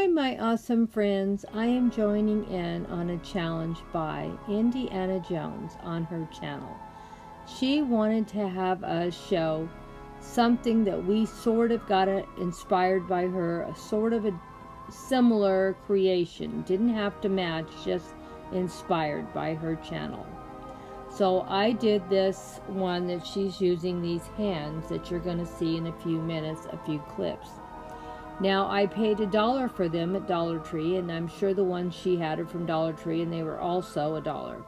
Hi, my awesome friends. I am joining in on a challenge by Indiana Jones on her channel. She wanted to have us show something that we sort of got inspired by her, a sort of a similar creation. Didn't have to match, just inspired by her channel. So I did this one that she's using these hands that you're going to see in a few minutes, a few clips. Now, I paid $1 for them at Dollar Tree, and I'm sure the ones she had are from Dollar Tree, and they were also $1.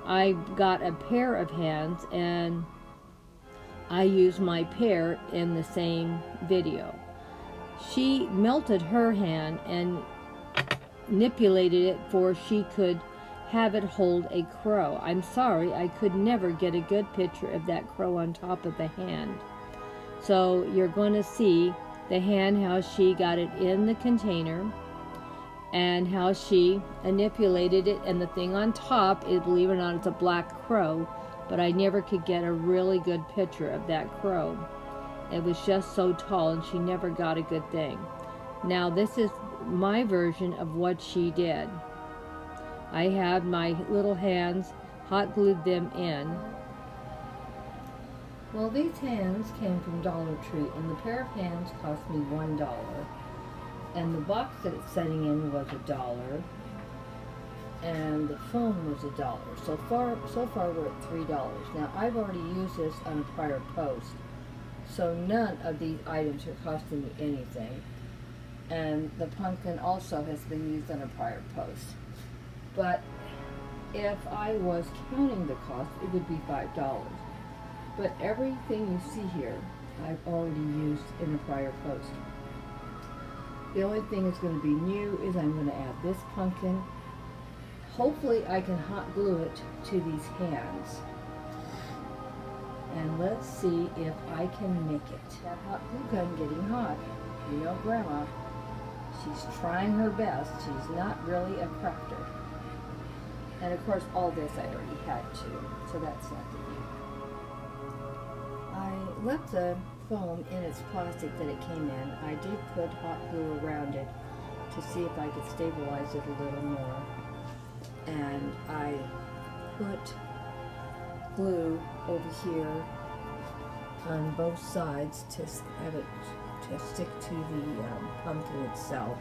I got a pair of hands, and I used my pair in the same video. She melted her hand and manipulated it for she could have it hold a crow. I'm sorry, I could never get a good picture of that crow on top of the hand. So you're going to see the hand, how she got it in the container and how she manipulated it, and the thing on top is, believe it or not, it's a black crow, but I never could get a really good picture of that crow. It was just so tall and she never got a good thing. Now this is my version of what she did. I had my little hands, hot glued them in. Well, these hands came from Dollar Tree, and the pair of hands cost me $1. And the box that it's setting in was $1. And the foam was $1. So far we're at $3. Now, I've already used this on a prior post, so none of these items are costing me anything. And the pumpkin also has been used on a prior post. But if I was counting the cost, it would be $5. But everything you see here, I've already used in a prior post. The only thing that's going to be new is I'm going to add this pumpkin. Hopefully I can hot glue it to these hands. And let's see if I can make it. That hot glue gun getting hot. You know Grandma, she's trying her best. She's not really a crafter. And of course all this I already had too, so that's nothing new. I left the foam in its plastic that it came in. I did put hot glue around it to see if I could stabilize it a little more. And I put glue over here on both sides to have it to stick to the pumpkin itself.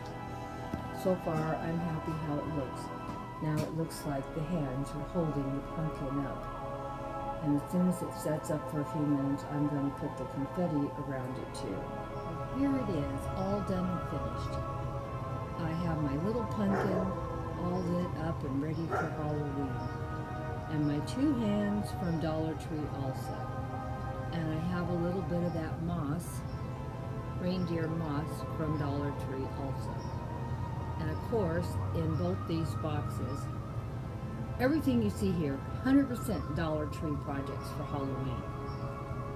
So far I'm happy how it looks. Now it looks like the hands are holding the pumpkin up. And as soon as it sets up for a few minutes, I'm going to put the confetti around it too. Here it is, all done and finished. I have my little pumpkin all lit up and ready for Halloween. And my two hands from Dollar Tree also. And I have a little bit of that moss, reindeer moss from Dollar Tree also. And of course, in both these boxes, everything you see here, 100% Dollar Tree projects for Halloween.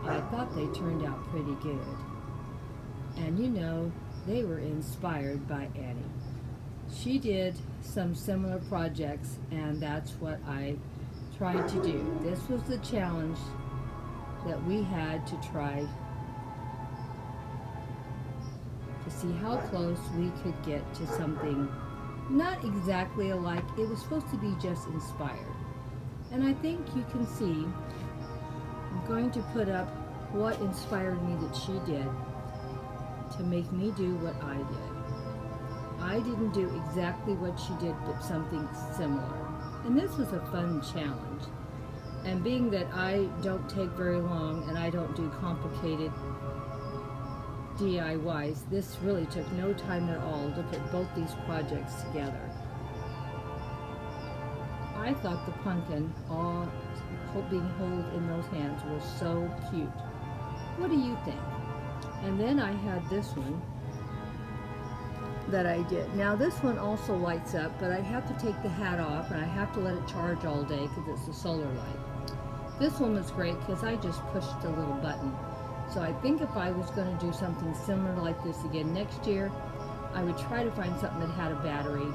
I thought they turned out pretty good. And you know, they were inspired by Annie. She did some similar projects, and that's what I tried to do. This was the challenge that we had to try to see how close we could get to something not exactly alike. It was supposed to be just inspired. And I think you can see, I'm going to put up what inspired me that she did to make me do what I did. I didn't do exactly what she did, but something similar. And this was a fun challenge. And being that I don't take very long and I don't do complicated DIYs, this really took no time at all. Look at both these projects together. I thought the pumpkin, all being held in those hands, was so cute. What do you think? And then I had this one that I did. Now this one also lights up, but I have to take the hat off and I have to let it charge all day because it's a solar light. This one was great because I just pushed the little button. So I think if I was going to do something similar like this again next year, I would try to find something that had a battery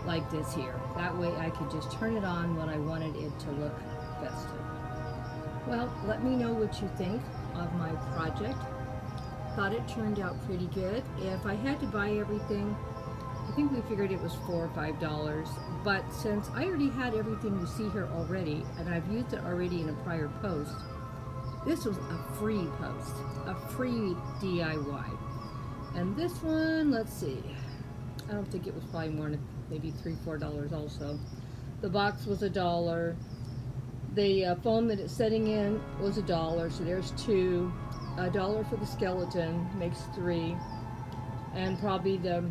like this here. That way I could just turn it on when I wanted it to look festive. Well, let me know what you think of my project. thought it turned out pretty good. If I had to buy everything, I think we figured it was $4 or $5. But since I already had everything you see here already, and I've used it already in a prior post, this was a free post, a free DIY. And this one, let's see, I don't think it was probably more than maybe $3 or $4 also. The box was $1. The foam that it's setting in was $1, so there's two. $1 for the skeleton makes 3, and probably the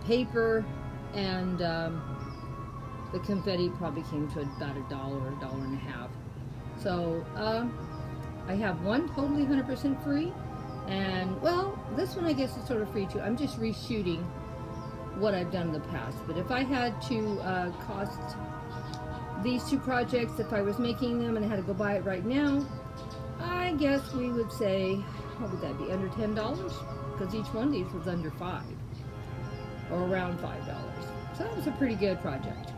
paper and the confetti probably came to about $1 or $1.50. So I have one totally 100% free, and well, this one I guess is sort of free too. I'm just reshooting what I've done in the past. But if I had to cost these two projects, if I was making them and I had to go buy it right now, I guess we would say, what would that be, under $10? Because each one of these was under $5 or around $5. So that was a pretty good project.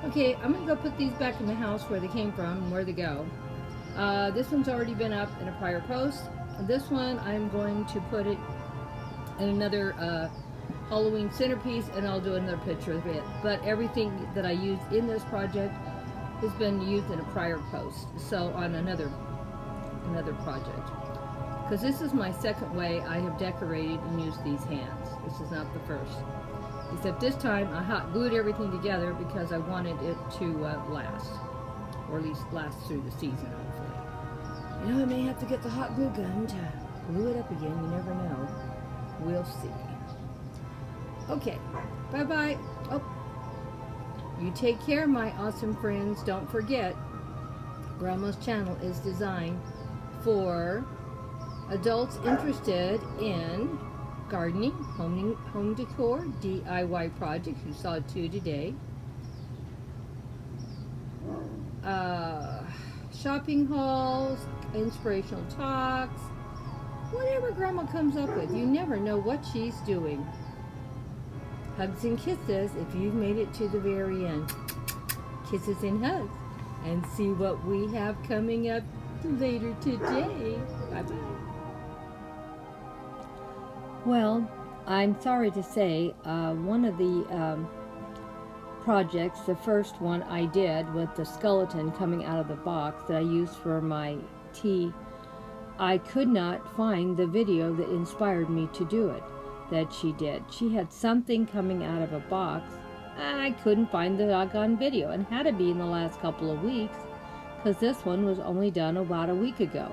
Okay, I'm gonna go put these back in the house where they came from and where they go. This one's already been up in a prior post. This one I'm going to put it in another Halloween centerpiece, and I'll do another picture of it. But everything that I used in this project has been used in a prior post, so on another project. Because this is my second way I have decorated and used these hands. This is not the first. Except this time I hot glued everything together because I wanted it to last, or at least last through the season, hopefully. You know, I may have to get the hot glue gun to glue it up again. You never know. We'll see. Okay, bye-bye. Oh, you take care, my awesome friends. Don't forget, Grandma's channel is designed for adults interested in gardening, home decor, DIY projects. You saw 2 today. Shopping hauls, inspirational talks, whatever Grandma comes up with. You never know what she's doing. Hugs and kisses if you've made it to the very end. Kisses and hugs. And see what we have coming up later today. Bye-bye. Well, I'm sorry to say, one of the projects, the first one I did with the skeleton coming out of the box that I used for my tea, I could not find the video that inspired me to do it, that she did. She had something coming out of a box. I couldn't find the doggone video, and had to be in the last couple of weeks, because this one was only done about a week ago.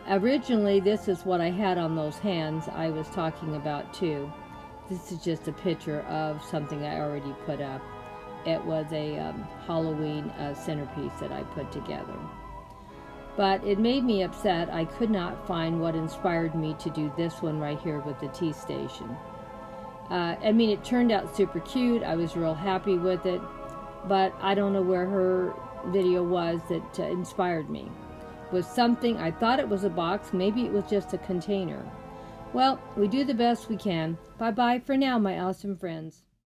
Originally, this is what I had on those hands I was talking about too. This is just a picture of something I already put up. It was a Halloween centerpiece that I put together. But it made me upset. I could not find what inspired me to do this one right here with the tea station. I mean, it turned out super cute. I was real happy with it. But I don't know where her video was that inspired me. It was something, I thought it was a box. Maybe it was just a container. Well, we do the best we can. Bye-bye for now, my awesome friends.